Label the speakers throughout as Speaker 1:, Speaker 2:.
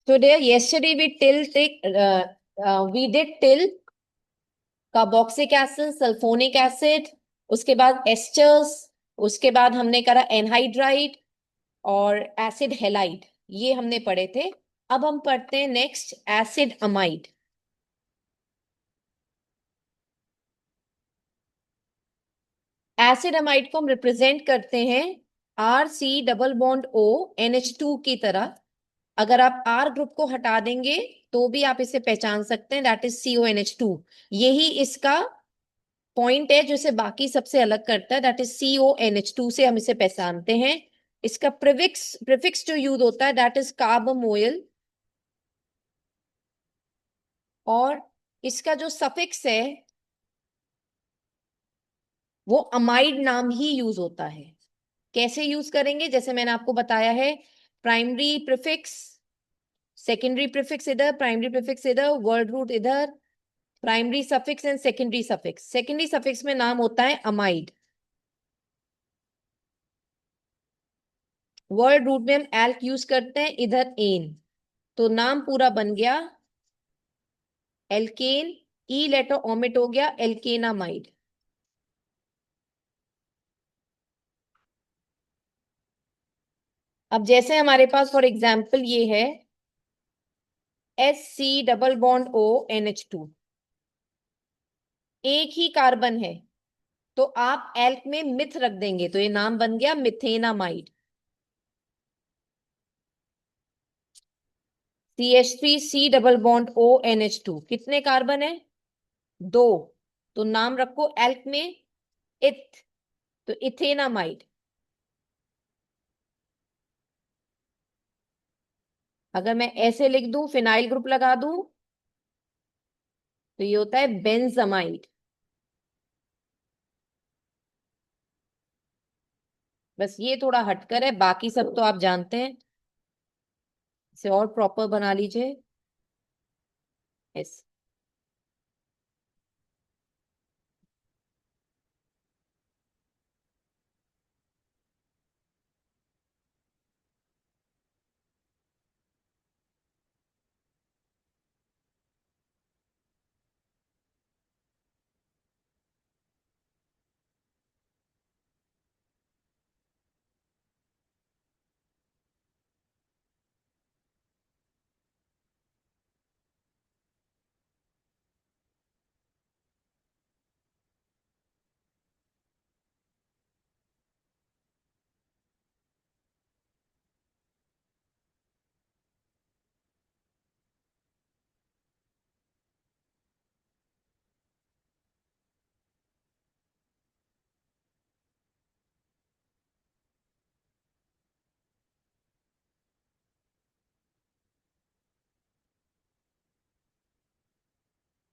Speaker 1: So dear, yesterday we did till carboxylic acid, sulphonic acid, उसके बाद asters, उसके बाद हमने करा एनहाइड्राइड और एसिड हेलाइड, ये हमने पढ़े थे। अब हम पढ़ते हैं next acid amide. Acid amide को हम रिप्रेजेंट करते हैं RC double bond O NH2 की तरह। अगर आप R ग्रुप को हटा देंगे तो भी आप इसे पहचान सकते हैं, दैट इज CONH2। यही इसका पॉइंट है जो इसे बाकी सबसे अलग करता है, दैट इज CONH2 से हम इसे पहचानते हैं। इसका प्रीफिक्स प्रीफिक्स जो यूज होता है दैट इज कार्बोमोइल, और इसका जो सफिक्स है वो अमाइड नाम ही यूज होता है। कैसे यूज करेंगे, जैसे मैंने आपको बताया है, प्राइमरी प्रीफिक्स, सेकेंडरी प्रीफिक्स इधर, प्राइमरी प्रीफिक्स इधर, वर्ड रूट इधर, primary suffix and secondary suffix. Secondary suffix में नाम होता है अमाइड। वर्ड रूट में हम एल्क यूज करते हैं, इधर एन, तो नाम पूरा बन गया एल्केन। ई लेटर ओमिट हो गया, एल्केनामाइड। अब जैसे हमारे पास फॉर एग्जाम्पल ये है SC double bond O NH2, एक ही कार्बन है, तो आप एल्क में मिथ रख देंगे तो ये नाम बन गया मिथेनामाइड। CH3C double bond O NH2, कितने कार्बन है, दो, तो नाम रखो एल्क में इथ, तो इथेनामाइड। अगर मैं ऐसे लिख दूं, फिनाइल ग्रुप लगा दूं, तो ये होता है बेंजामाइड। बस ये थोड़ा हटकर है, बाकी सब तो आप जानते हैं। इसे और प्रॉपर बना लीजिए। यस।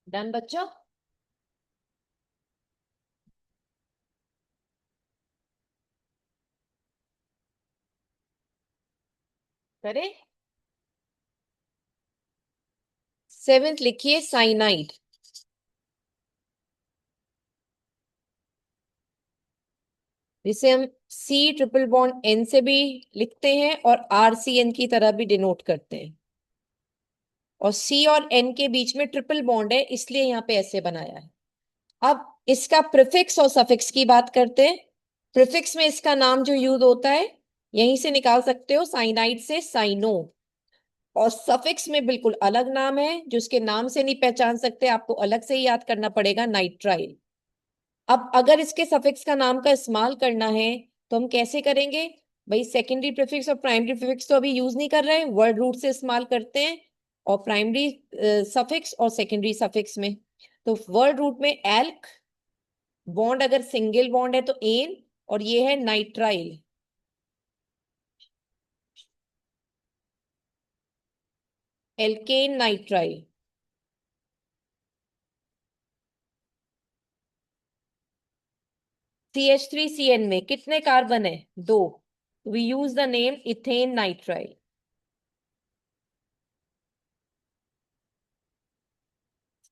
Speaker 1: डन बच्चों। करें, सेवेंथ लिखिए साइनाइड। जिसे हम C ट्रिपल बॉन्ड N से भी लिखते हैं और RCN की तरह भी डिनोट करते हैं, और C और N के बीच में ट्रिपल बॉन्ड है इसलिए यहाँ पे ऐसे बनाया है। अब इसका प्रीफिक्स और सफिक्स की बात करते हैं। प्रीफिक्स में इसका नाम जो यूज होता है यहीं से निकाल सकते हो, साइनाइड से साइनो, और सफिक्स में बिल्कुल अलग नाम है जो उसके नाम से नहीं पहचान सकते, आपको अलग से ही याद करना पड़ेगा, नाइट्राइल। अब अगर इसके सफिक्स का नाम का इस्तेमाल करना है तो हम कैसे करेंगे, भाई सेकेंडरी प्रीफिक्स और प्राइमरी प्रीफिक्स तो अभी यूज नहीं कर रहे हैं, वर्ड रूट से इस्तेमाल करते हैं, और प्राइमरी सफिक्स और सेकेंडरी सफिक्स में, तो वर्ड रूट में एल्क, बॉन्ड अगर सिंगल बॉन्ड है तो एन, और ये है नाइट्राइल, एल्केन नाइट्राइल। CH3CN में कितने कार्बन है, दो, we use the name ethane nitrile.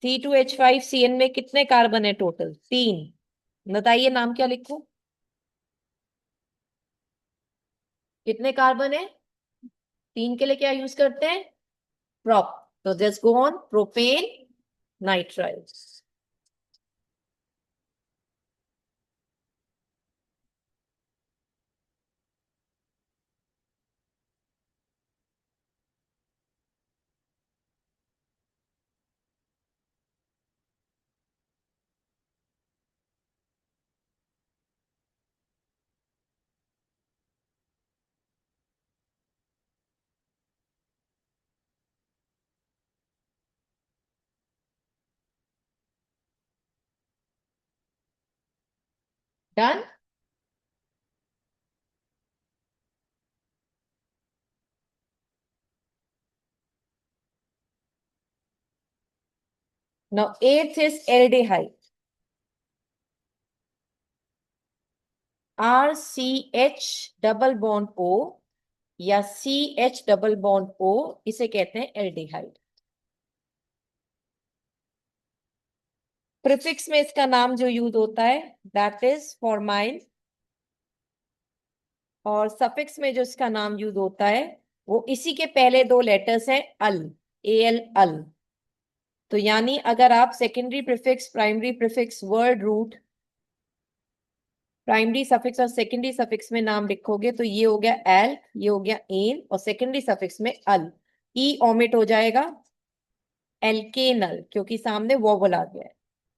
Speaker 1: C2H5CN में कितने कार्बन है टोटल, तीन, बताइए नाम क्या लिखूं, कितने कार्बन है, तीन के लिए क्या यूज करते हैं, prop. So just go on, propane nitrile. Done? Now eighth is aldehyde. RCH double bond O या CH डबल बॉन्ड O, इसे कहते हैं एल्डिहाइड। प्रीफिक्स में इसका नाम जो यूज होता है दैट इज फॉर्माइल, और सफिक्स में जो इसका नाम यूज होता है वो इसी के पहले दो लेटर्स हैं अल, AL अल। तो यानी अगर आप secondary prefix, primary prefix, word root, primary suffix और सेकेंडरी सफिक्स में नाम लिखोगे तो ये हो गया एल, ये हो गया एन, और सेकेंडरी सफिक्स में अल, ई ओमिट हो जाएगा, एल्केनल, क्योंकि सामने वोवल आ गया है।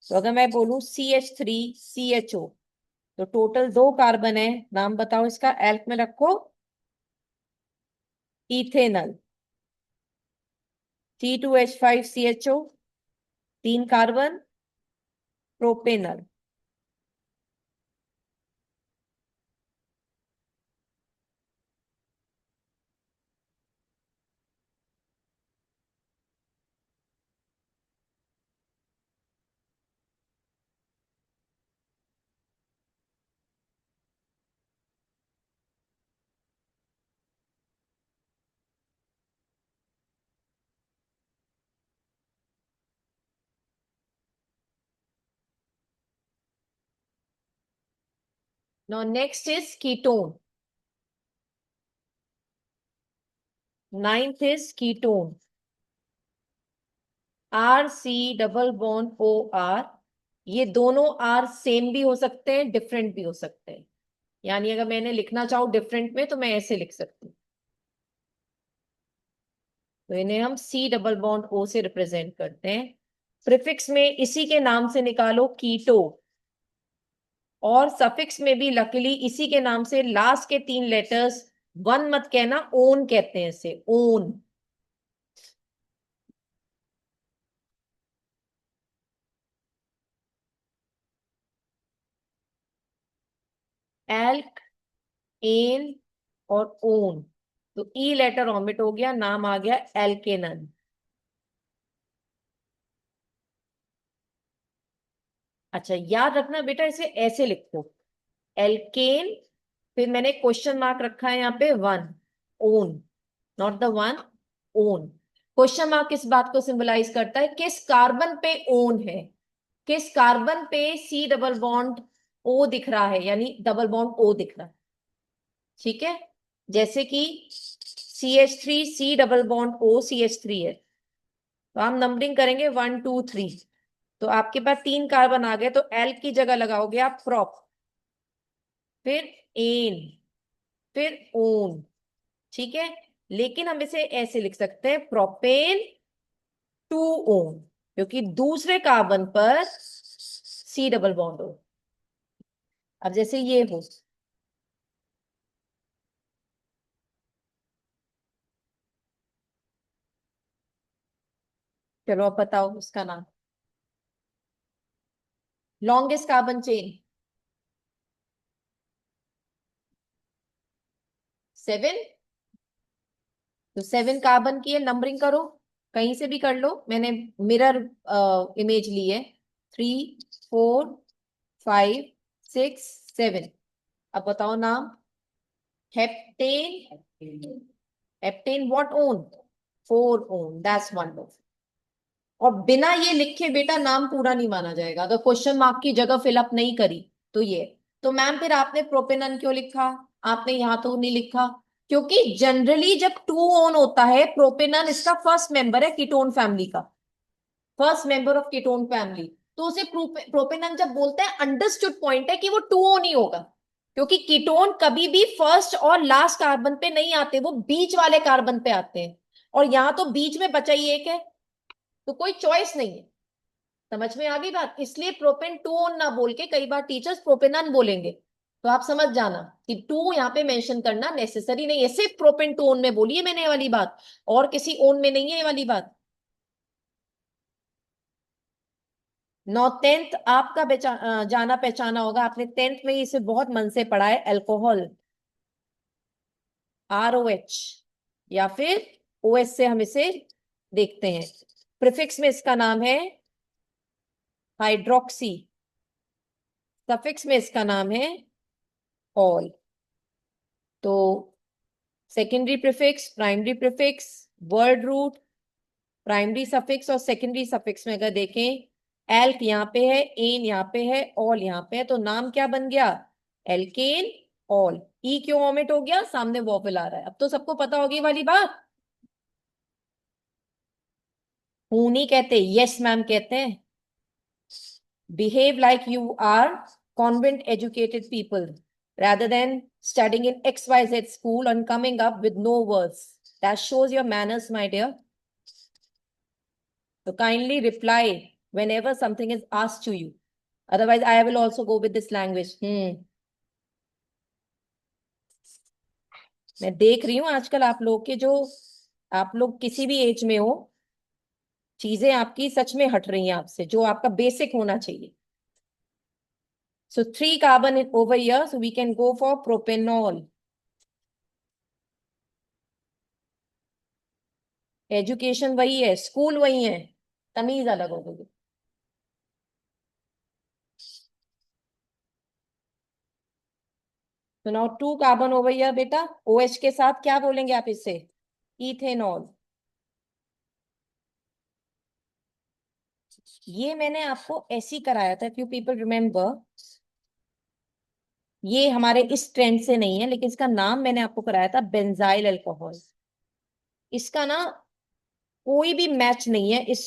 Speaker 1: तो अगर मैं बोलूं CH3 CHO, तो टोटल दो कार्बन है, नाम बताओ इसका, एल्क में रखो इथेनल। C2H5CHO, तीन carbon, propanal. Now next is ketone. Ninth is ketone. RC double bond OR, ये दोनों R सेम भी हो सकते हैं, डिफरेंट भी हो सकते हैं। यानी अगर मैंने लिखना चाहूं डिफरेंट में तो मैं ऐसे लिख सकती हूँ। तो इन्हें हम C डबल बॉन्ड O से रिप्रेजेंट करते हैं। प्रीफिक्स में इसी के नाम से निकालो कीटो, और सफिक्स में भी लकीली इसी के नाम से लास्ट के तीन लेटर्स, वन मत कहना, ओन कहते हैं इसे, ओन। एल्क, एन और ओन, तो ई लेटर ऑमिट हो गया, नाम आ गया एल्केनन। अच्छा याद रखना बेटा, इसे ऐसे लिखो, एल्केन, फिर मैंने क्वेश्चन मार्क रखा है यहाँ पे, one, own, not the one, own. Question mark किस बात को सिंबलाइज करता है, किस कार्बन पे ओन है, किस कार्बन पे C डबल बॉन्ड O दिख रहा है, यानी डबल बॉन्ड O दिख रहा है। ठीक है, जैसे कि CH3 C double bond O CH3 है, तो हम नंबरिंग करेंगे 1 2 3। तो आपके पास तीन कार्बन आ गए, तो एल की जगह लगाओगे आप प्रॉप, फिर एन, फिर ओन। ठीक है, लेकिन हम इसे ऐसे लिख सकते हैं, प्रोपेन टू ओन, क्योंकि दूसरे कार्बन पर C डबल बॉन्ड हो। अब जैसे ये हो, चलो अब बताओ उसका नाम। लॉन्गेस्ट कार्बन चेन 7, तो 7 कार्बन की है, नंबरिंग करो, कहीं से भी कर लो, मैंने मिरर इमेज ली है, 3 4 5 6 7। अब बताओ नाम, heptane, heptane what own, 4 own, that's wonderful. और बिना ये लिखे बेटा नाम पूरा नहीं माना जाएगा, अगर क्वेश्चन मार्क की जगह फिलअप नहीं करी तो ये। तो मैम फिर आपने प्रोपेनन क्यों लिखा, आपने यहाँ तो नहीं लिखा, क्योंकि जनरली जब 2 ऑन होता है, प्रोपेनॉन इसका फर्स्ट मेंबर है कीटोन फैमिली का, first member of ketone family, तो उसे प्रोपेनॉन जब बोलते हैं, अंडरस्टूड पॉइंट है कि वो 2 ऑन ही होगा, क्योंकि कीटोन कभी भी फर्स्ट और लास्ट कार्बन पे नहीं आते, वो बीच वाले कार्बन पे आते हैं, और यहां तो बीच में बचा ही एक है, तो कोई चॉइस नहीं है। समझ में आ गई बात? इसलिए प्रोपेन 2 ऑन ना बोल के कई बार टीचर्स प्रोपेनॉन बोलेंगे, तो आप समझ जाना कि 2 यहाँ पे मेंशन करना नेसेसरी नहीं है, सिर्फ प्रोपेन 2 ऑन में बोली है मैंने ये वाली बात, और किसी ओन में नहीं है ये वाली बात। नौ, टेंथ आपका जाना पहचाना होगा, आपने टेंथ में ही इसे बहुत मन से पढ़ा है, अल्कोहल, ROH, या फिर OS से हम इसे देखते हैं। प्रीफिक्स में इसका नाम है हाइड्रोक्सी, सफिक्स में इसका नाम है ऑल। तो secondary prefix, primary prefix, word root, primary suffix और सेकेंडरी सफिक्स में अगर देखें, एल्क यहाँ पे है, एन यहाँ पे है, ऑल यहाँ पे है, तो नाम क्या बन गया? Alkene all. ई क्यों ओमिट हो गया? सामने वॉवेल आ रहा है। अब तो सबको पता होगी वाली बात। हूं नहीं कहते, यस मैम कहते हैं। Behave like you are convent educated people rather than studying in XYZ school and coming up with no words. That shows your manners, my dear. So kindly reply whenever something is asked to you. Otherwise, I will also go with this language. मैं देख रही हूँ आजकल आप लोग के जो, आप लोग किसी भी एज में हो, चीजें आपकी सच में हट रही हैं आपसे, जो आपका बेसिक होना चाहिए। So 3 carbon over here, so we can go for propanol. Education वही है, स्कूल वही है, तमीज अलग हो गई। तो नाउ 2 कार्बन ओवर हियर बेटा, OH के साथ क्या बोलेंगे आप इसे? इथेनॉल। ये मैंने आपको ऐसी कराया था, फ्यू पीपल रिमेम्बर, ये हमारे इस ट्रेंड से नहीं है, लेकिन इसका नाम मैंने आपको कराया था बेंजाइल अल्कोहल। इसका ना कोई भी मैच नहीं है इस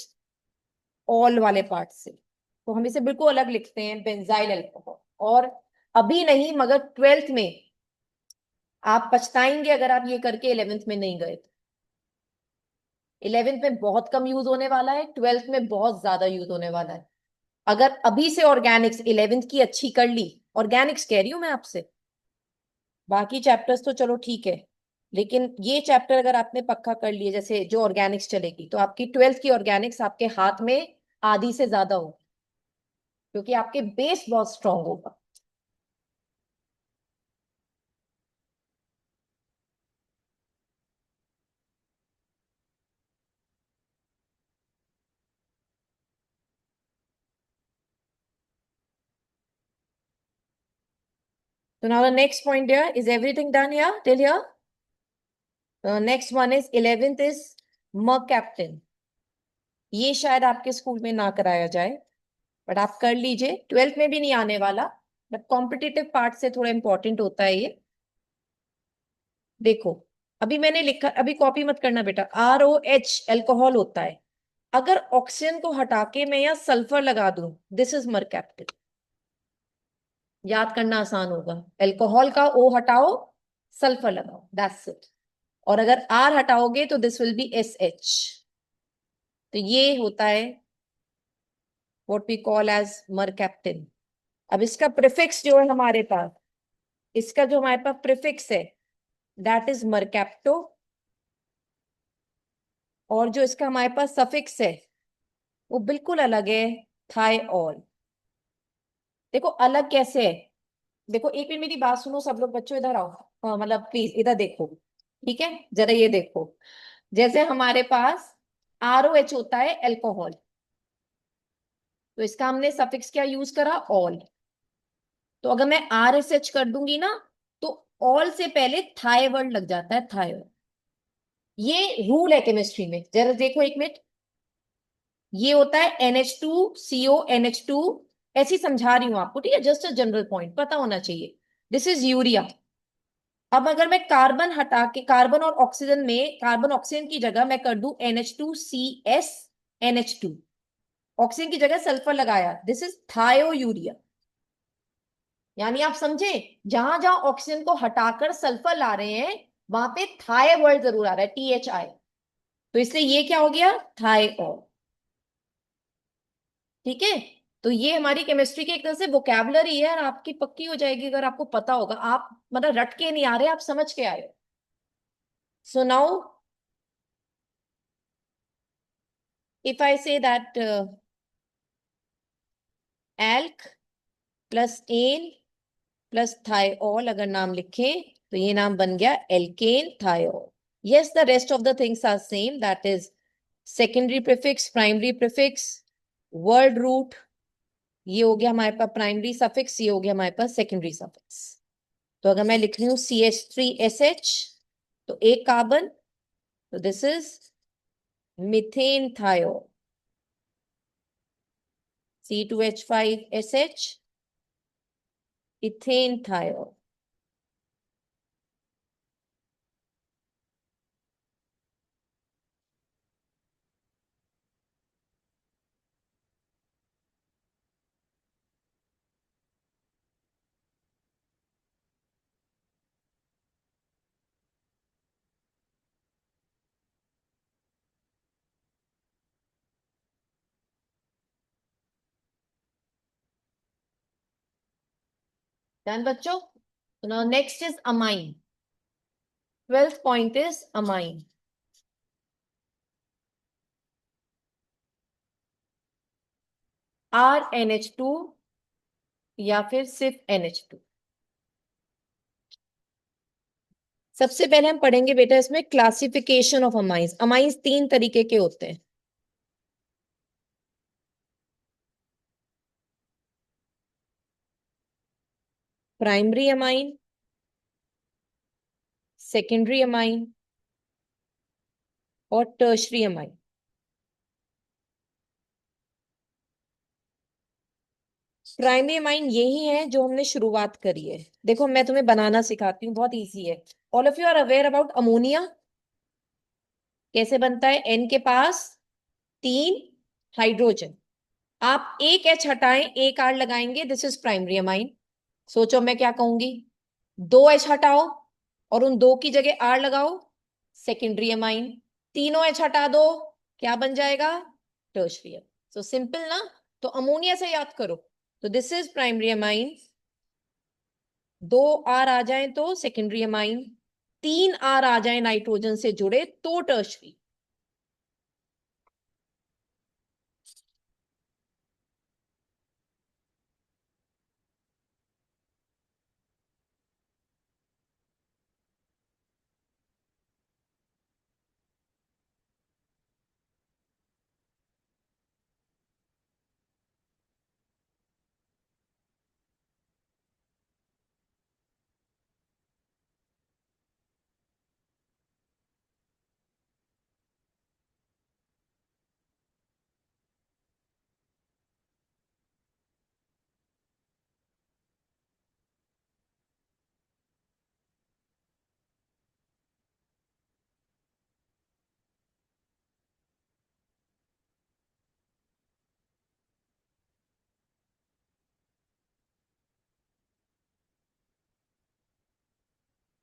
Speaker 1: ऑल वाले पार्ट से, तो हम इसे बिल्कुल अलग लिखते हैं, बेंजाइल अल्कोहल। और अभी नहीं, मगर 12th में आप पछताएंगे अगर आप ये करके 11th में नहीं गए। 11th में बहुत कम यूज होने वाला है, 12th में बहुत ज्यादा यूज होने वाला है। अगर अभी से ऑर्गेनिक्स 11th की अच्छी कर ली, ऑर्गेनिक्स कह रही हूं मैं आपसे, बाकी चैप्टर्स तो चलो ठीक है, लेकिन ये चैप्टर अगर आपने पक्का कर लिए, जैसे जो ऑर्गेनिक्स चलेगी, तो आपकी 12th की ऑर्गेनिक्स आपके हाथ में आधी से ज्यादा हो, क्योंकि आपके बेस बहुत स्ट्रांग होगा। So now the next point here, is everything done here till here? Next one is 11th is mercaptan. ये शायद आपके स्कूल में ना कराया जाए, बट आप कर लीजिए, 12th में भी नहीं आने वाला, बट कॉम्पिटिटिव पार्ट से थोड़ा इंपॉर्टेंट होता है ये। देखो, अभी मैंने लिखा, अभी कॉपी मत करना बेटा, ROH अल्कोहल होता है, अगर ऑक्सीजन को हटा के मैं यहाँ सल्फर लगा दूं, दिस इज मरकैप्टन। याद करना आसान होगा, अल्कोहल का O हटाओ, सल्फर लगाओ, दैट्स इट। और अगर R हटाओगे तो दिस विल बी SH। तो ये होता है what we call as mercaptan. अब इसका प्रीफिक्स जो है हमारे पास, इसका जो हमारे पास प्रीफिक्स है, दैट इज मरकैप्टो, और जो इसका हमारे पास सफिक्स है वो बिल्कुल अलग है, थाइऑल। देखो अलग कैसे है, देखो एक मिनट मेरी बात सुनो सब लोग, बच्चों इधर आओ, मतलब प्लीज इधर देखो, ठीक है, जरा ये देखो, जैसे हमारे पास ROH होता है अल्कोहल, तो इसका हमने सफिक्स क्या यूज करा? ऑल। तो अगर मैं RSH कर दूंगी ना, तो ऑल से पहले थाई वर्ड लग जाता है, थाई। ये रूल है केमिस्ट्री में, जरा देखो एक मिनट, ये होता है NH2CO NH2, ऐसी समझा रही हूं आपको, ठीक है, जस्ट अ जनरल पॉइंट पता होना चाहिए। दिस इज यूरिया, अब अगर मैं कार्बन हटा के कार्बन और ऑक्सीजन में, कार्बन ऑक्सीजन की जगह मैं कर दूं NH2CS NH2, ऑक्सीजन की जगह सल्फर लगाया, दिस इज थायोयूरिया। यानी आप समझे, जहां जहां ऑक्सीजन को हटाकर सल्फर ला रहे हैं वहां पे थाय वर्ड जरूर आ रहा है, THI। तो इसलिए ये क्या हो गया, थायऑल। ठीक है। तो ये हमारी केमिस्ट्री की एक तरह से वोकैबुलरी है, और आपकी पक्की हो जाएगी अगर आपको पता होगा। आप मतलब रट के नहीं आ रहे, आप समझ के आए हो। So now if I say that alk plus ane plus thiol अगर नाम लिखें तो ये नाम बन गया alkane thiol. Yes, the rest of the things are same, that is secondary prefix, primary prefix, word root, ये हो गया हमारे पास प्राइमरी सफिक्स, ये हो गया हमारे पास सेकेंडरी सफिक्स। तो अगर मैं लिख रही हूँ CH3SH तो एक कार्बन, तो this is methane thiol. C2H5SH ethane thiol. Done बच्चों। तो now next is amine. 12th point is amine. RNH2 या फिर सिर्फ NH2। सबसे पहले हम पढ़ेंगे बेटा इसमें क्लासिफिकेशन ऑफ अमाइंस। अमाइंस तीन तरीके के होते हैं। प्राइमरी अमाइन, सेकेंडरी अमाइन और टर्शरी अमाइन। प्राइमरी अमाइन यही है जो हमने शुरुआत करी है। देखो मैं तुम्हें बनाना सिखाती हूँ, बहुत इजी है। All of you are aware about ammonia. कैसे बनता है, N के पास 3 हाइड्रोजन, आप एक H हटाएं एक R लगाएंगे, दिस इज प्राइमरी अमाइन। सोचो मैं क्या कहूंगी, 2 H हटाओ और उन दो की जगह R लगाओ, सेकेंडरी अमाइन। तीनों H हटा दो, क्या बन जाएगा, टर्शियरी। सो सिंपल ना। तो अमोनिया से याद करो, तो this is primary amine. 2 R आ जाए तो सेकेंडरी अमाइन, 3 R आ जाए नाइट्रोजन से जुड़े तो टर्शरी।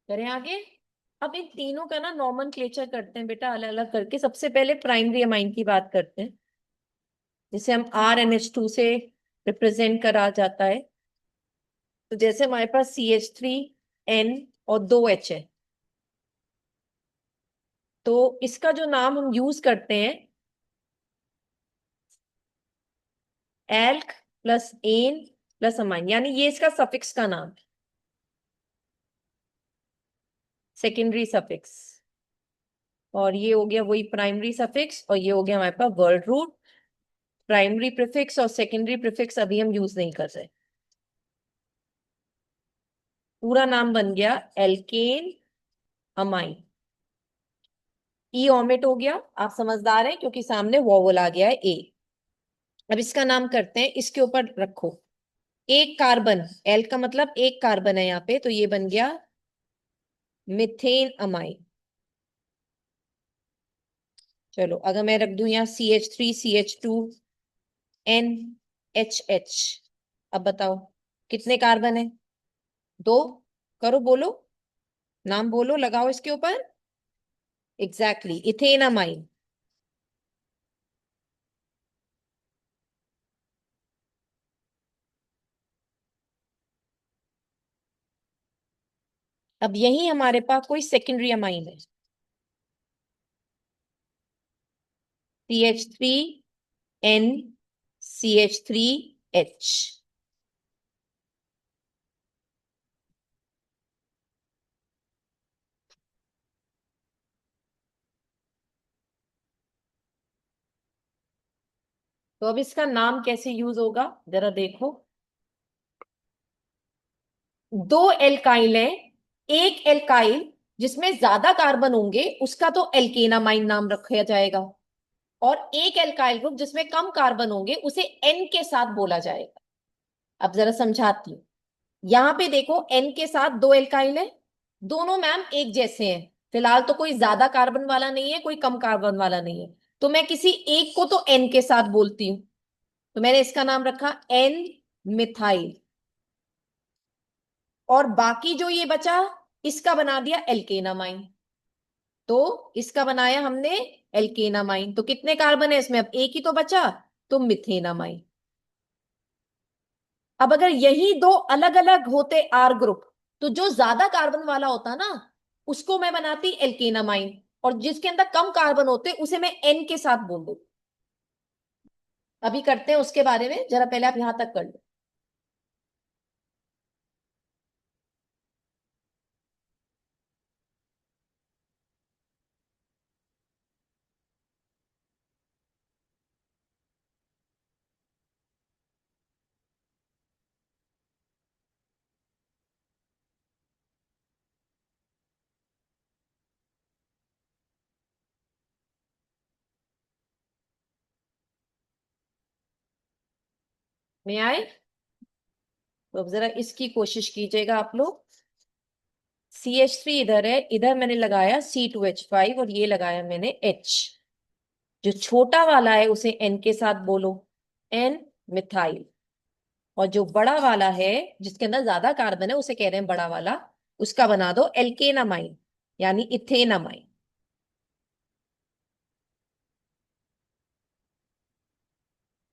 Speaker 1: करें आगे। अब इन तीनों का ना नॉमेनक्लेचर करते हैं बेटा, अलग अलग करके। सबसे पहले प्राइमरी अमाइन की बात करते हैं, जिसे हम RNH2 से रिप्रेजेंट करा जाता है। तो जैसे हमारे पास CH3N और 2 H है, तो इसका जो नाम हम यूज करते हैं, alk plus ane plus amine, यानी ये इसका सफिक्स का नाम है, सेकेंडरी सफिक्स। और ये हो गया वही प्राइमरी सफिक्स, और ये हो गया हमारे पास वर्ड रूट। प्राइमरी प्रीफिक्स और सेकेंडरी प्रीफिक्स अभी हम यूज नहीं कर रहे। पूरा नाम बन गया एल्केन अमाइन। ई ओमिट हो गया, आप समझदार हैं क्योंकि सामने वोवल आ गया है ए। अब इसका नाम करते हैं, इसके ऊपर रखो एक कार्बन, एल का मतलब एक कार्बन है यहाँ पे, तो ये बन गया मिथेन अमाइन। चलो अगर मैं रख दूं यहाँ CH3 CH2 NHH, अब बताओ कितने कार्बन है? दो। करो, बोलो, नाम बोलो, लगाओ इसके ऊपर। Exactly, ethane amine. अब यही हमारे पास कोई सेकेंडरी अमाइन है, CH3NCH3H। तो अब इसका नाम कैसे यूज होगा, जरा देखो। दो एल्काइल है, एक एल्काइल जिसमें ज्यादा कार्बन होंगे उसका तो एल्केनामाइन नाम रखा जाएगा, और एक एल्काइल ग्रुप जिसमें कम कार्बन होंगे उसे एन के साथ बोला जाएगा। अब जरा समझाती हूँ। यहां पे देखो, एन के साथ दो एल्काइल है, दोनों मैम एक जैसे हैं। फिलहाल तो कोई ज्यादा कार्बन वाला नहीं है, कोई कम कार्बन वाला नहीं है, तो मैं किसी एक को तो एन के साथ बोलती हूँ, तो मैंने इसका नाम रखा एन मिथाइल। और बाकी जो ये बचा, इसका बना दिया एल्केनामाइन। तो इसका बनाया हमने एल्केनामाइन। तो कितने कार्बन है इसमें? अब एक ही तो बचा, तो मिथेनामाइन। अब अगर यही दो अलग अलग होते आर ग्रुप, तो जो ज्यादा कार्बन वाला होता ना, उसको मैं बनाती एल्केनामाइन, और जिसके अंदर कम कार्बन होते उसे मैं एन के साथ बोल दूं। अभी करते हैं उसके बारे में, जरा पहले आप यहां तक कर लो। मैं आए, तो अब जरा इसकी कोशिश कीजिएगा आप लोग। CH3 इधर है, इधर मैंने लगाया C2H5, और ये लगाया मैंने H। जो छोटा वाला है उसे N के साथ बोलो, N मिथाइल। और जो बड़ा वाला है, जिसके अंदर ज्यादा कार्बन है, उसे कह रहे हैं बड़ा वाला, उसका बना दो एल्केनामाइन, यानी इथेनामाइन।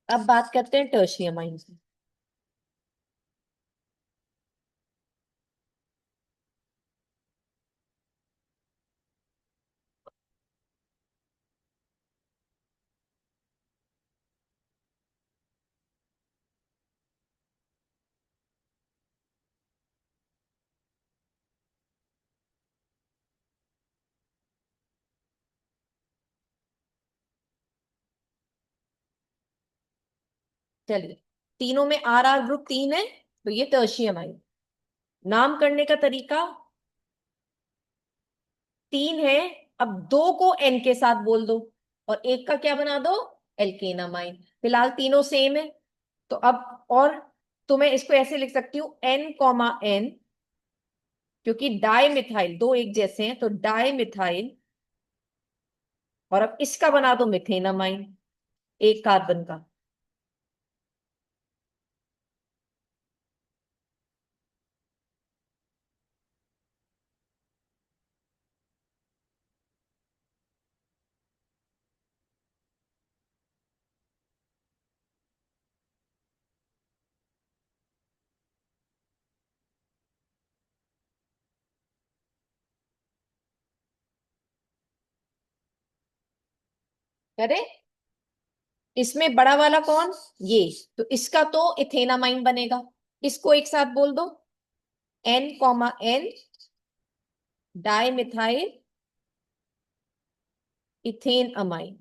Speaker 1: अब बात करते हैं टर्शियम अमाइन की। चलिए, तीनों में आर आर ग्रुप तीन है, तो ये टर्शियम अमाइन। नाम करने का तरीका, तीन है, अब दो को एन के साथ बोल दो, और एक का क्या बना दो, एल्केनामाइन। फिलहाल तीनों सेम है, तो अब और, तो मैं इसको ऐसे लिख सकती हूँ N, क्योंकि डाई मिथाइल दो एक जैसे हैं, तो डाई मिथाइल। और अब इसका बना दो मिथेनामाइन, एक कार्बन का। करे, इसमें बड़ा वाला कौन, ये, तो इसका तो इथेनामाइन बनेगा। इसको एक साथ बोल दो, N, di methyl ethane amine.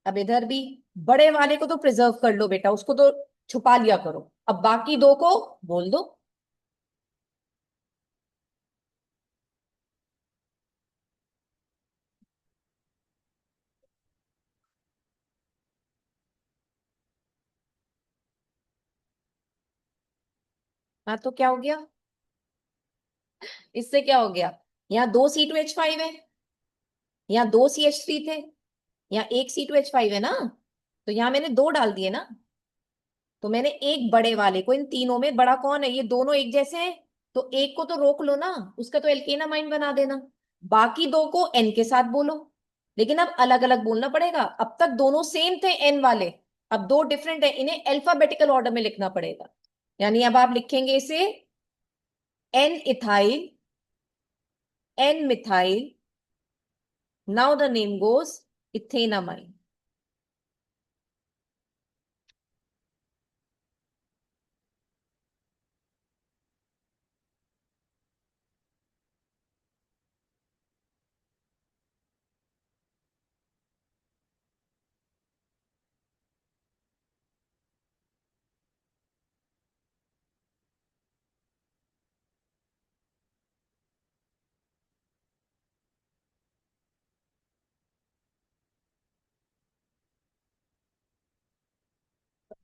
Speaker 1: अब इधर भी बड़े वाले को तो प्रिजर्व कर लो बेटा, उसको तो छुपा लिया करो, अब बाकी दो को बोल दो। हाँ तो क्या हो गया, इससे क्या हो गया, यहाँ दो C2H5 है, यहाँ दो CH3 थे, यहाँ एक C2H5 है ना, तो यहाँ मैंने दो डाल दिए ना। तो मैंने एक बड़े वाले को, इन तीनों में बड़ा कौन है, ये दोनों एक जैसे हैं, तो एक को तो रोक लो ना, उसका तो एल्केनामाइन बना देना, बाकी दो को एन के साथ बोलो। लेकिन अब अलग अलग बोलना पड़ेगा, अब तक दोनों सेम थे एन वाले, अब दो डिफरेंट है, इन्हें अल्फाबेटिकल ऑर्डर में लिखना पड़ेगा। यानी अब आप लिखेंगे इसे N ethyl, N methyl, now the name goes ethanamine.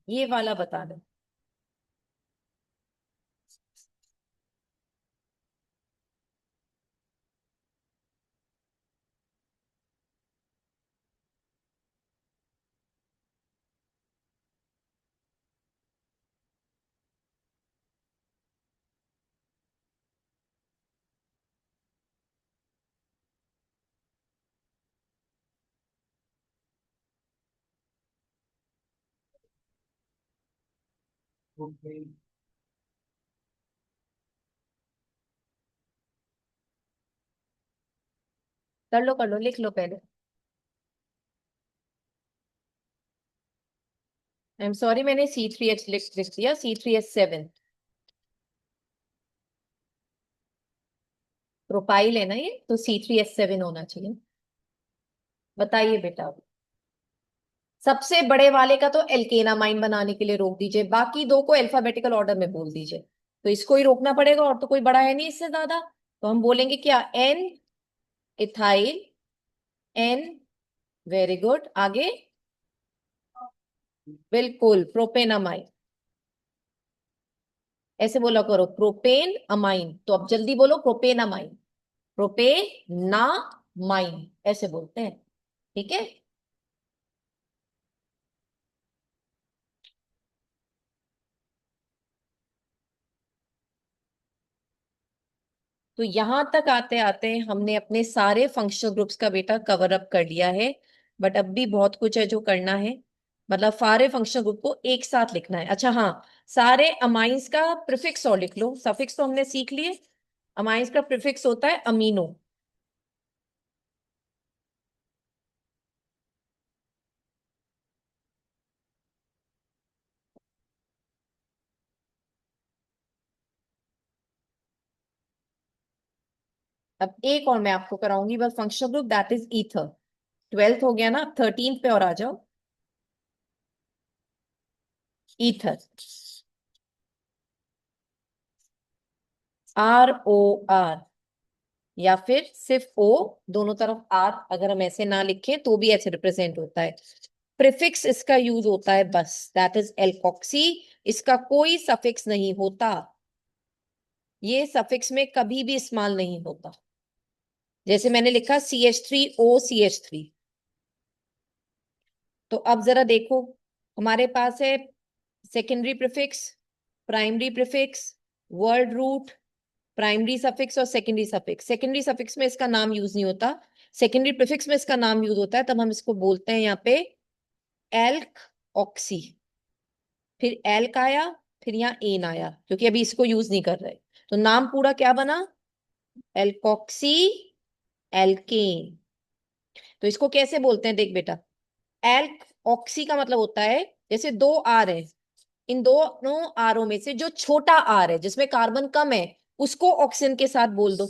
Speaker 1: ये वाला बता दो। कर लो, लिख लो पहले। आई एम सॉरी, मैंने C3H लिख दिया, C3H7 प्रोपाइल है ना ये, तो C3H7 होना चाहिए। बताइए बेटा। सबसे बड़े वाले का तो एल्केनामाइन बनाने के लिए रोक दीजिए, बाकी दो को अल्फाबेटिकल ऑर्डर में बोल दीजिए। तो इसको ही रोकना पड़ेगा, और तो कोई बड़ा है नहीं इससे ज्यादा। तो हम बोलेंगे क्या, N ethyl, N, very good, आगे। बिल्कुल, प्रोपेनामाइन। ऐसे बोला करो, प्रोपेन अमाइन, तो अब जल्दी बोलो, प्रोपेनामाइन, प्रोपेनामाइन ऐसे बोलते हैं। ठीक है। तो यहां तक आते आते हमने अपने सारे फंक्शनल ग्रुप्स का बेटा कवर अप कर लिया है। बट अब भी बहुत कुछ है जो करना है, मतलब सारे फंक्शनल ग्रुप को एक साथ लिखना है। अच्छा हाँ, सारे अमाइंस का प्रीफिक्स और लिख लो, सफिक्स तो हमने सीख लिए। अमाइंस का प्रीफिक्स होता है अमीनो। अब एक और मैं आपको कराऊंगी बस functional group, that is ether. 12th हो गया ना, अब 13th पे और आ जाओ। ईथर, ROR, या फिर सिर्फ O, दोनों तरफ R, अगर हम ऐसे ना लिखें तो भी ऐसे रिप्रेजेंट होता है। प्रीफिक्स इसका यूज होता है बस, दैट इज एल्कोक्सी। इसका कोई सफिक्स नहीं होता, ये सफिक्स में कभी भी इस्तेमाल नहीं होता। जैसे मैंने लिखा CH3OCH3। तो अब जरा देखो, हमारे पास है secondary prefix, primary prefix, word root, primary suffix और सेकेंडरी सफिक्स। सेकेंडरी सफिक्स में इसका नाम यूज नहीं होता, सेकेंडरी प्रीफिक्स में इसका नाम यूज होता है, तब हम इसको बोलते हैं यहाँ पे एल्क ऑक्सी। फिर एल्क आया, फिर यहाँ एन आया, क्योंकि अभी इसको यूज नहीं कर रहे। तो नाम पूरा क्या बना, एल्कोक्सी एल्केन। तो इसको कैसे बोलते हैं, देख बेटा, एल्क ऑक्सी का मतलब होता है, जैसे दो आर है, इन दोनों आरों में से जो छोटा आर है जिसमें कार्बन कम है, उसको ऑक्सीजन के साथ बोल दो,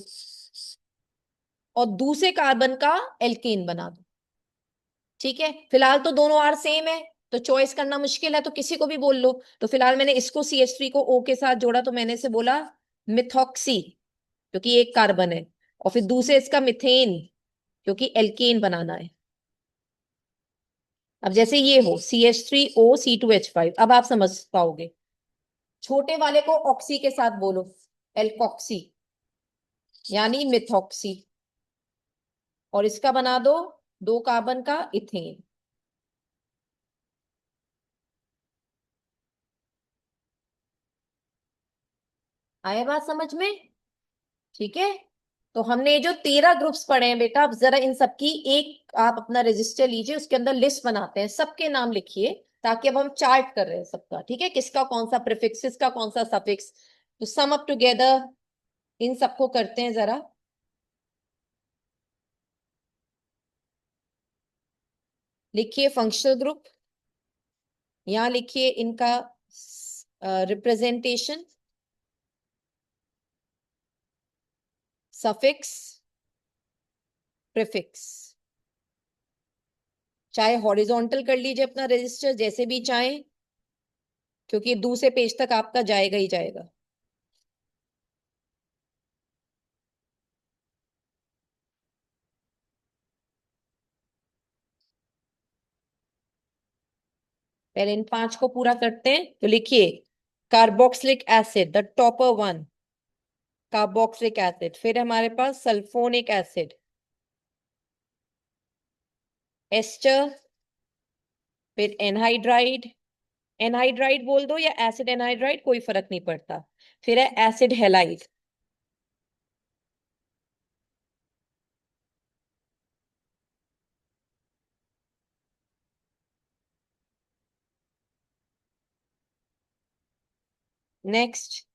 Speaker 1: और दूसरे कार्बन का एल्केन बना दो। ठीक है, फिलहाल तो दोनों आर सेम है, तो चॉइस करना मुश्किल है, तो किसी को भी बोल लो। तो फिलहाल मैंने इसको CH3 को O के साथ जोड़ा, तो मैंने इसे बोला मिथॉक्सी, क्योंकि एक कार्बन है, और फिर दूसरे इसका मिथेन, क्योंकि एल्केन बनाना है। अब जैसे ये हो CH3O C2H5, अब आप समझ पाओगे। छोटे वाले को ऑक्सी के साथ बोलो, एल्कोक्सी, यानी मिथॉक्सी। और इसका बना दो 2 कार्बन का इथेन। आया बात समझ में? ठीक है। तो हमने ये जो 13 ग्रुप्स पढ़े हैं बेटा, अब जरा इन सबकी एक आप अपना रजिस्टर लीजिए, उसके अंदर लिस्ट बनाते हैं, सबके नाम लिखिए, ताकि अब हम चार्ट कर रहे हैं सबका, ठीक है, किसका कौन सा प्रीफिक्स, किसका कौन सा सफिक्स। तो सम अप टुगेदर इन सबको करते हैं जरा। लिखिए फंक्शनल ग्रुप, यहां लिखिए इनका रिप्रेजेंटेशन, सफिक्स, प्रीफिक्स। चाहे हॉरिजॉन्टल कर लीजिए अपना रजिस्टर, जैसे भी चाहे, क्योंकि दूसरे पेज तक आपका जाएगा ही जाएगा। पहले इन 5 को पूरा करते हैं। तो लिखिए carboxylic acid, the topper one, carboxylic acid. फिर हमारे पास सल्फोनिक एसिड, एस्टर। फिर एनहाइड्राइड, एनहाइड्राइड बोल दो या एसिड एनहाइड्राइड, कोई फर्क नहीं पड़ता। फिर है acid halide. Next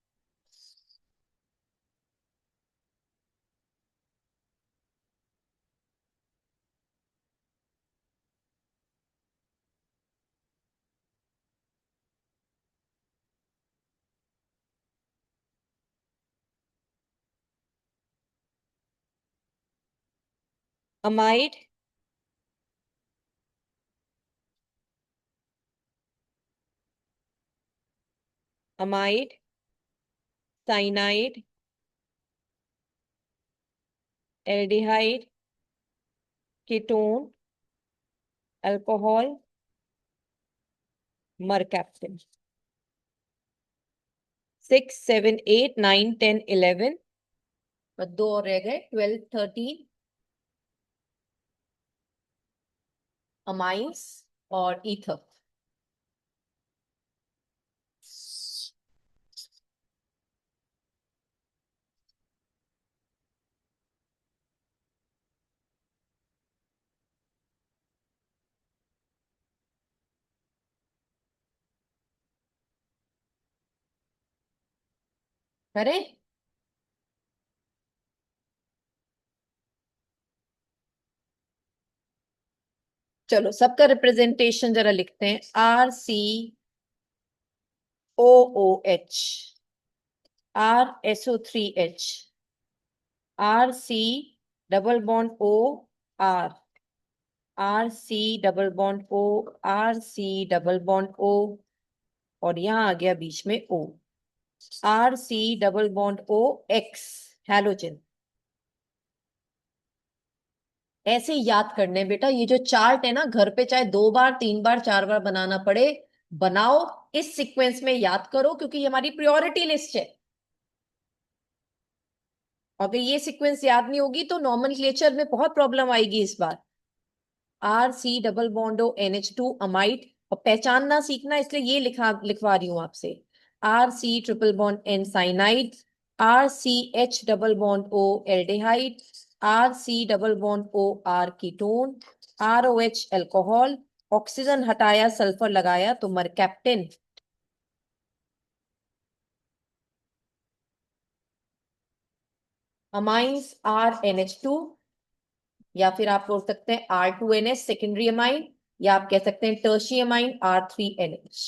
Speaker 1: amide, amide, cyanide, aldehyde, ketone, alcohol, mercaptan. 6, 7, 8, 9, 10, 11, बस 2 और रह गए, 12, 13 अमाइंस और ईथर। करें? चलो सबका रिप्रेजेंटेशन जरा लिखते हैं। RCOOH, RSO3H, RC double bond O, RC double bond O, और यहां आ गया बीच में O, RC double bond OX, halogen. ऐसे याद करने बेटा, ये जो चार्ट है ना, घर पे चाहे 2 बार 3 बार 4 बार बनाना पड़े, बनाओ, इस सीक्वेंस में याद करो, क्योंकि ये हमारी प्रायोरिटी लिस्ट है। अगर ये सीक्वेंस याद नहीं होगी तो नॉमेनक्लेचर में बहुत प्रॉब्लम आएगी इस बार। RC double bond O NH2 amide, और पहचानना सीखना, इसलिए ये लिखवा रही हूं आपसे। RC triple bond N cyanide, RCH double bond O aldehyde, RC double bond OR ketone, ROH alcohol. Oxygen हटाया, सल्फर लगाया, तो मरकैप्टन। अमाइंस RNH2, या फिर आप बोल सकते हैं R2NH सेकेंडरी अमाइन, या आप कह सकते हैं tertiary amine R3NH,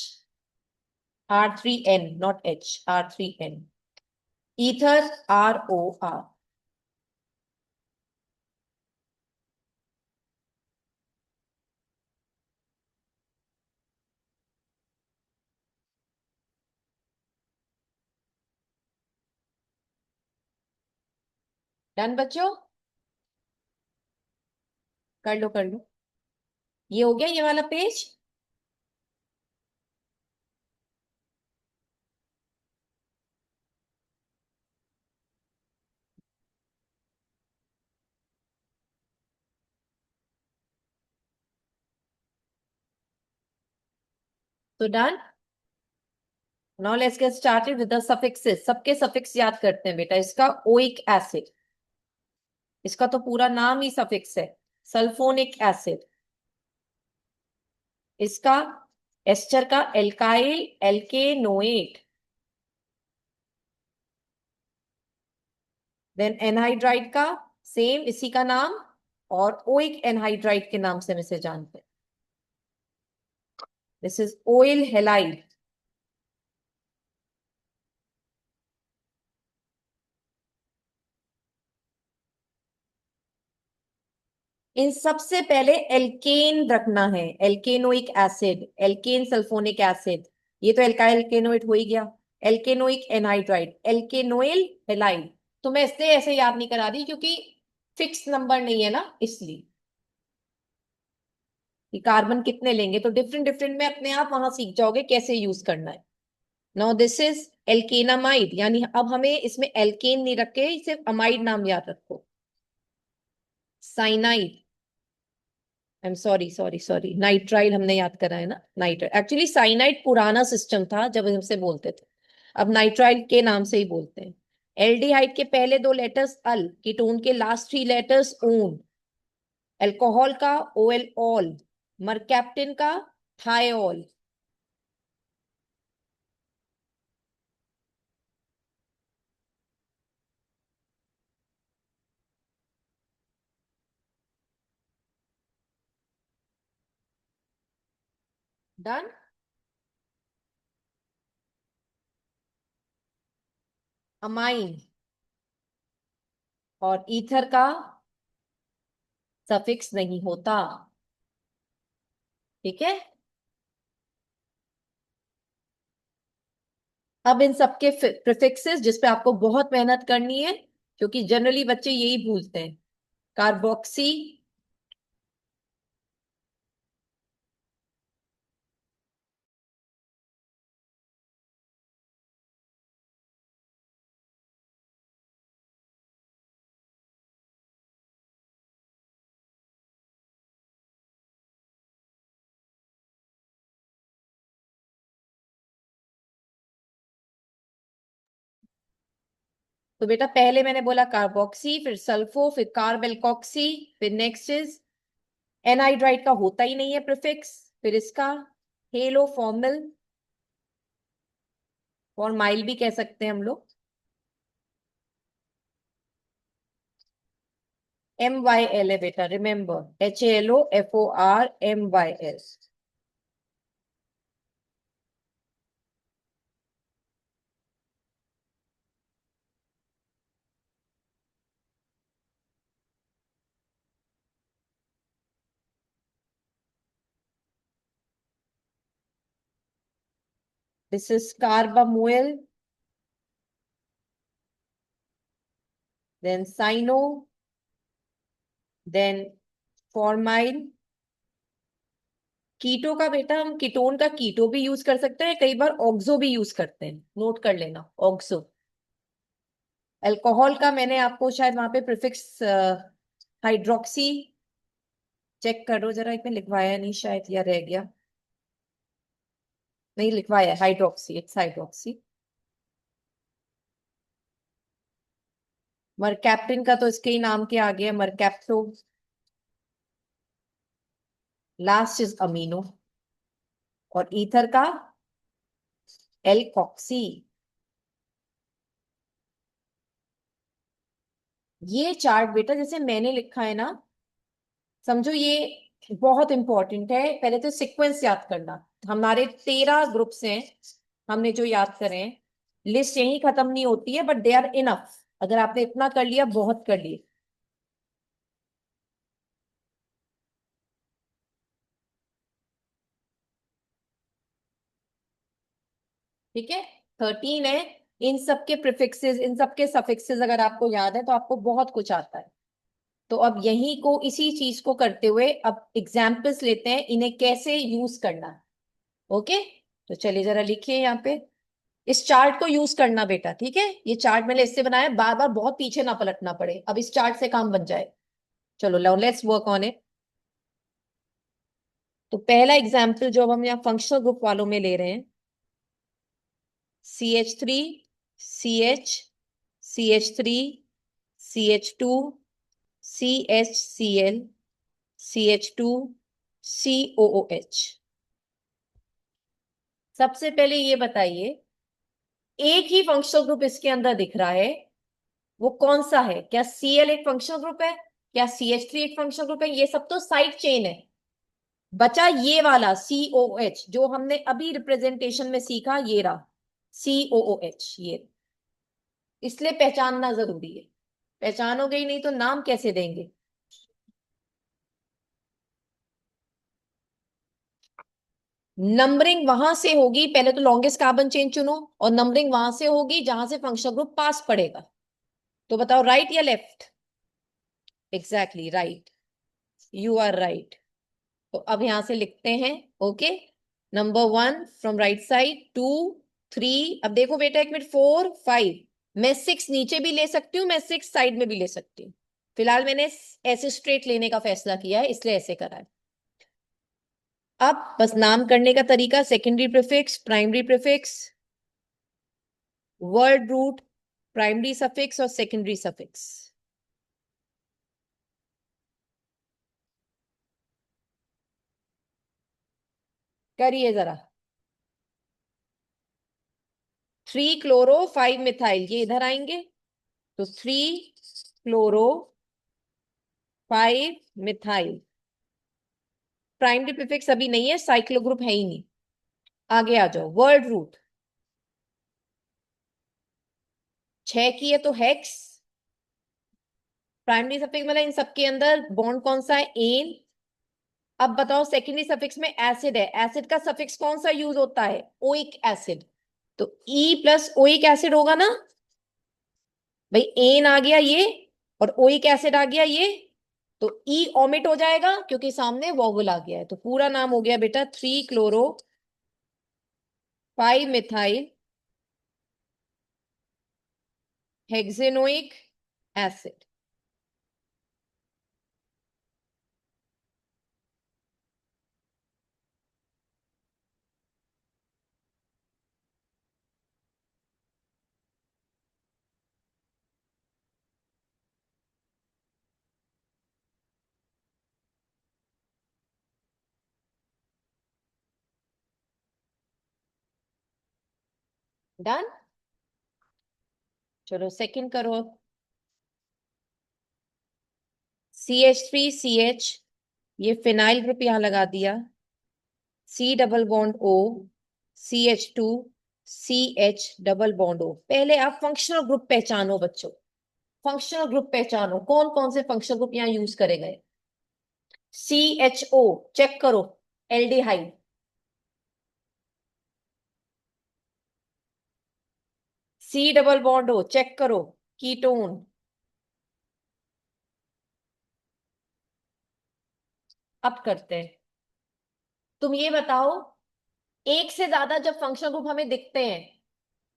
Speaker 1: R3N not H, R3N। Ether ROR। Done बच्चों? कर लो कर लो। ये हो गया ये वाला पेज। तो done. Now let's get started with the suffixes. सबके सफिक्स याद करते हैं बेटा। इसका ओइक एसिड, इसका तो पूरा नाम ही सफिक्स है, सल्फोनिक एसिड। इसका एस्टर का एल्काइल एल्केनोएट। देन एनहाइड्राइड का सेम इसी का नाम, और ओइक एनहाइड्राइड के नाम से हम इसे जानते हैं। This is oyl halide. इन सबसे पहले एल्केन रखना है, alkanoic acid, alkane sulfonic acid. ये तो एल्काइल एल्केनोइट हो ही गया। Alkanoic anhydride, alkanoyl halide. तो मैं इससे ऐसे याद नहीं करा दी क्योंकि फिक्स नंबर नहीं है ना, इसलिए कि कार्बन कितने लेंगे, तो डिफरेंट डिफरेंट में अपने आप वहां सीख जाओगे कैसे यूज करना है। नाउ दिस इज एल्केनामाइड, यानी अब हमें इसमें एल्केन नहीं रखे, सिर्फ अमाइड नाम याद रखो। Cyanide, I am sorry sorry sorry, nitrile हमने याद करा है ना, नाइट्राइल। एक्चुअली साइनाइड पुराना सिस्टम था जब हमसे बोलते थे, अब नाइट्राइल के नाम से ही बोलते हैं। एल्डिहाइड के पहले दो लेटर्स अल, कीटोन के लास्ट थ्री लेटर्स ऊन। अल्कोहल का ओएल ऑल, मरकैप्टिन का थायोल। डन। अमाइन और ईथर का सफिक्स नहीं होता, ठीक है। अब इन सबके प्रीफिक्सेस जिस पे आपको बहुत मेहनत करनी है, क्योंकि जनरली बच्चे यही भूलते हैं। कार्बोक्सी, तो बेटा पहले मैंने बोला कार्बोक्सी, फिर सल्फो, फिर कार्बेलकॉक्सी, फिर नेक्स्ट इज एनहाइड्राइड का होता ही नहीं है प्रीफिक्स, फिर इसका हेलो फॉर्मल, और माइल भी कह सकते हैं हम लोग। MYL है बेटा, remember, HALOFORMYL। This is carbamoyl, then cyano, then formyl. Keto का बेटा हम कीटोन का कीटो भी यूज कर सकते हैं, कई बार ऑक्सो भी यूज करते हैं, नोट कर लेना, ऑक्सो। अल्कोहल का मैंने आपको शायद वहां पे प्रीफिक्स हाइड्रोक्सी, चेक करो जरा, एक में लिखवाया नहीं शायद, या रह गया, नहीं लिखवाया, हाइड्रोक्सी, इट्स हाइड्रोक्सी। मरकैप्टिन का तो इसके ही नाम के आगे है, मरकैप्टो। लास्ट इज अमीनो, और ईथर का एल्कोक्सी। ये चार्ट बेटा जैसे मैंने लिखा है ना, समझो ये बहुत इंपॉर्टेंट है। पहले तो सीक्वेंस याद करना। हमारे 13 ग्रुप्स हैं, हमने जो याद करें, लिस्ट यही खत्म नहीं होती है, बट दे आर इनफ। अगर आपने इतना कर लिया, बहुत कर लिए, ठीक है। 13 है। इन सबके प्रीफिक्सेस, इन सबके सफिक्सेस अगर आपको याद है तो आपको बहुत कुछ आता है। तो अब यही को, इसी चीज को करते हुए अब एग्जाम्पल्स लेते हैं, इन्हें कैसे यूज करना है। ओके, तो चलिए जरा लिखिए यहाँ पे। इस चार्ट को यूज करना बेटा, ठीक है। ये चार्ट मैंने इससे बनाया, बार बार बहुत पीछे ना पलटना पड़े, अब इस चार्ट से काम बन जाए। चलो लेट्स वर्क ऑन इट। तो पहला एग्जाम्पल जो अब हम यहाँ फंक्शनल ग्रुप वालों में ले रहे हैं, CH3 CH CH3 CH2 CHCl CH2 COOH। सबसे पहले ये बताइए, एक ही फंक्शनल ग्रुप इसके अंदर दिख रहा है, वो कौन सा है? क्या Cl एक फंक्शनल ग्रुप है? क्या CH3 एक फंक्शनल ग्रुप है? ये सब तो साइड चेन है। बचा ये वाला COH जो हमने अभी रिप्रेजेंटेशन में सीखा, ये रहा COOH। ये इसलिए पहचानना जरूरी है, पहचानोगे ही नहीं तो नाम कैसे देंगे? नंबरिंग वहां से होगी, पहले तो लॉन्गेस्ट कार्बन चेन चुनो, और नंबरिंग वहां से होगी जहां से फंक्शनल ग्रुप पास पड़ेगा। तो बताओ राइट या left? Exactly right, you are right. तो अब यहां से लिखते हैं, okay, number 1 from right side, 2 3, अब देखो बेटा एक मिनट, 4 5, मैं 6 नीचे भी ले सकती हूँ, मैं 6 साइड में भी ले सकती हूँ। फिलहाल मैंने ऐसे स्ट्रेट लेने का फैसला किया है, इसलिए ऐसे करा है। अब बस नाम करने का तरीका, secondary prefix, primary prefix, word root, primary suffix और सेकेंडरी सफिक्स। करिए जरा। 3 क्लोरो 5 मिथाइल, ये इधर आएंगे, तो 3 क्लोरो 5 मिथाइल। प्राइमरी प्रीफिक्स अभी नहीं है, साइक्लो ग्रुप है ही नहीं। आगे आ जाओ, वर्ड रूट 6 की है तो हेक्स। प्राइमरी सफिक्स मतलब इन सबके अंदर बॉन्ड कौन सा है? एन। अब बताओ सेकेंडरी सफिक्स में एसिड है, एसिड का सफिक्स कौन सा यूज होता है? Oic acid. तो ई प्लस ओइक एसिड होगा ना भाई, एन आ गया ये, और ओइक एसिड आ गया ये, तो ई ओमिट हो जाएगा क्योंकि सामने वोवल आ गया है। तो पूरा नाम हो गया बेटा 3 क्लोरो 5 मिथाइल हेक्सेनोइक एसिड। डन, चलो सेकंड करो। CH3CH, ये फिनाइल ग्रुप यहां लगा दिया, C double bond O, CH2CH double bond O। पहले आप फंक्शनल ग्रुप पहचानो बच्चों, फंक्शनल ग्रुप पहचानो, कौन कौन से फंक्शनल ग्रुप यहाँ यूज करे गए। CHO चेक करो, aldehyde. C double bond O check करो, कीटोन। अब करते हैं, तुम ये बताओ, एक से ज्यादा जब फंक्शनल ग्रुप हमें दिखते हैं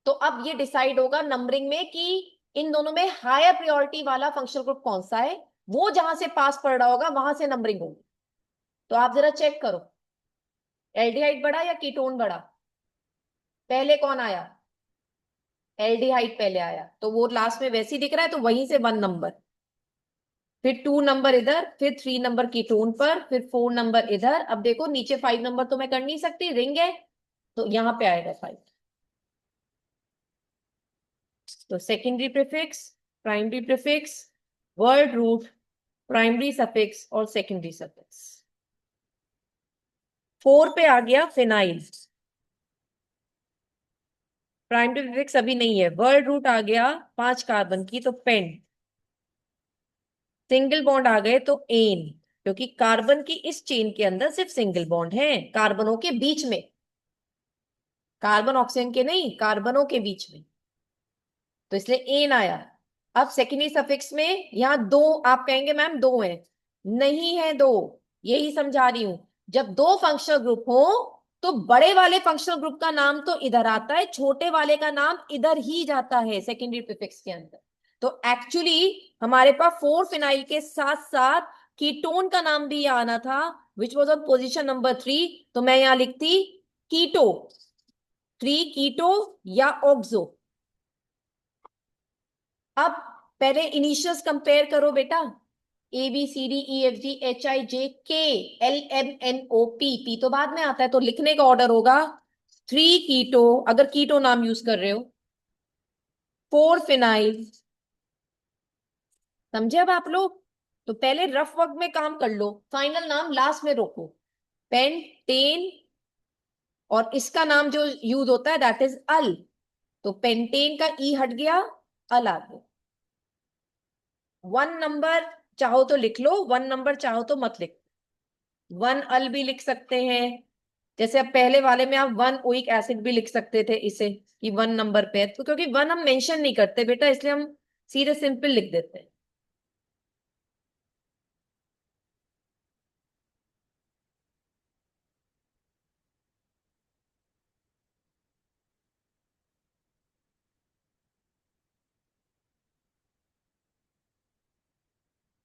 Speaker 1: तो अब ये डिसाइड होगा नंबरिंग में कि इन दोनों में हायर प्रायोरिटी वाला फंक्शनल ग्रुप कौन सा है, वो जहां से पास पड़ रहा होगा वहां से नंबरिंग होगी। तो आप जरा चेक करो, एल्डिहाइड बड़ा या कीटोन बड़ा? पहले कौन आया? एल्डिहाइड पहले आया, तो वो लास्ट में वैसे ही दिख रहा है, तो वहीं से 1 नंबर, फिर 2 नंबर इधर, फिर 3 नंबर कीटोन पर, फिर 4 नंबर इधर। अब देखो नीचे 5 नंबर तो मैं कर नहीं सकती, रिंग है, तो यहां पे आएगा 5। तो secondary prefix, primary prefix, word root, primary suffix और सेकेंडरी सफिक्स। 4 पे आ गया फिनाइल, प्राइमरी प्रीफिक्स अभी नहीं है। वर्ड रूट आ गया 5 कार्बन की, तो पेन। सिंगल बॉन्ड आ गए तो एन, क्योंकि कार्बन की इस चेन के अंदर सिर्फ सिंगल बॉन्ड है, कार्बनों के बीच में, कार्बन ऑक्सीजन के नहीं, कार्बनों के बीच में, तो इसलिए एन आया। अब सेकेंडरी सफिक्स में यहां दो, आप कहेंगे मैम दो हैं, नहीं है दो, यही समझा रही हूं। जब दो फंक्शनल ग्रुप हो तो बड़े वाले फंक्शनल ग्रुप का नाम तो इधर आता है, छोटे वाले का नाम इधर ही जाता है सेकेंडरी प्रीफिक्स के अंदर। तो एक्चुअली हमारे पास 4 फिनाइल के साथ साथ कीटोन का नाम भी आना था, which was on position number 3, तो मैं यहां लिखती कीटो, 3 कीटो या ऑक्सो। अब पहले इनिशियल्स कंपेयर करो बेटा, ABCDEFGHIJK LMNO P, तो बाद में आता है, तो लिखने का ऑर्डर होगा 3 कीटो, अगर कीटो नाम यूज कर रहे हो, 4 फिनाइल। समझे अब आप लोग? तो पहले रफ वर्क में काम कर लो, फाइनल नाम लास्ट में रोको, पेंटेन, और इसका नाम जो यूज होता है दैट इज अल, तो पेंटेन का ई हट गया, अल आ गया। 1 नंबर चाहो तो लिख लो, 1 नंबर चाहो तो मत लिख, 1 अल भी लिख सकते हैं। जैसे अब पहले वाले में आप 1 ओइक एसिड भी लिख सकते थे इसे, कि 1 नंबर पे है, तो क्योंकि 1 हम मेंशन नहीं करते बेटा, इसलिए हम सीधे सिंपल लिख देते हैं।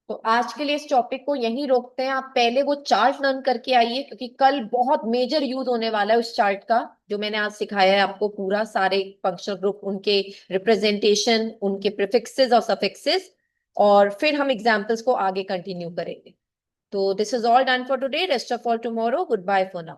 Speaker 1: तो आज के लिए इस टॉपिक को यहीं रोकते हैं, आप पहले वो चार्ट लर्न करके आइए, क्योंकि कल बहुत मेजर यूज होने वाला है उस चार्ट का, जो मैंने आज सिखाया है आपको, पूरा सारे फंक्शनल ग्रुप, उनके रिप्रेजेंटेशन, उनके प्रीफिक्सेस और सफिक्सेस, और फिर हम एग्जाम्पल्स को आगे कंटिन्यू करेंगे। तो this is all done for today, rest of all tomorrow, good bye for now.